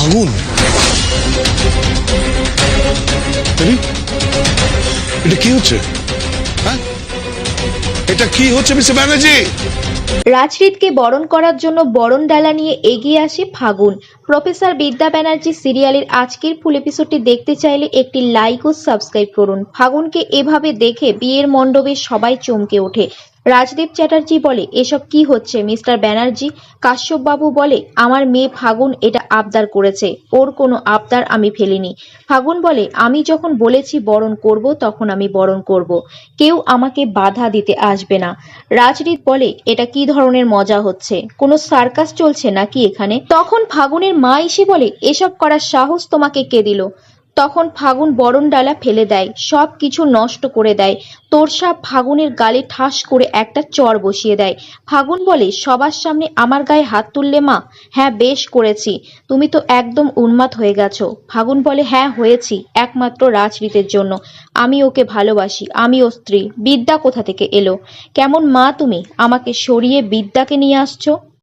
আগুন, এটা কি হচ্ছে? হ্যাঁ, এটা কি হচ্ছে মিস্টার ব্যানার্জি? রাজরিতকে বরণ করার জন্য বরণ ডালা নিয়ে এগিয়ে আসে ফাগুন। প্রফেসর বিদ্যা ব্যানার্জি সিরিয়ালের আজকের ফুল এপিসোডটি দেখতে চাইলে একটি লাইক ও সাবস্ক্রাইব করুন। ফাগুনকে এভাবে দেখে বিয়ের মণ্ডপে সবাই চমকে ওঠে। রাজদীপ চ্যাটার্জি বলে, এসব কি হচ্ছে মিস্টার ব্যানার্জি? কাশ্যপ বাবু বলে, আমার মেয়ে ফাগুন এটা আবদার করেছে, ওর কোনো আবদার আমি ফেলিনি। ফাগুন বলে, আমি যখন বলেছি বরণ করব তখন আমি বরণ করব, কেউ আমাকে বাধা দিতে আসবে না। রাজরিত বলে, এটা কি ধরনের মজা হচ্ছে, কোনো সার্কাস চলছে নাকি এখানে? তখন ফাগুনের মা এসে বলে, এসব করার সাহস তোমাকে কে দিল? তখন ফাগুন বরণ ডালা ফেলে দেয়, সব কিছু নষ্ট করে দেয়। তোরসা ফাগুনের গালে ঠাস করে একটা চড় বসিয়ে দেয়। ফাগুন বলে, সবার সামনে আমার গায়ে হাত তুললে মা? হ্যাঁ, বেশ করেছি, তুমি তো একদম উন্মাদ হয়ে গেছো। ফাগুন বলে, হ্যাঁ হয়েছি, একমাত্র রাজরিতের জন্য। আমি ওকে ভালোবাসি, আমি ওর স্ত্রী। বিদ্যা কোথা থেকে এলো? কেমন মা তুমি, আমাকে সরিয়ে বিদ্যাকে নিয়ে আসছো?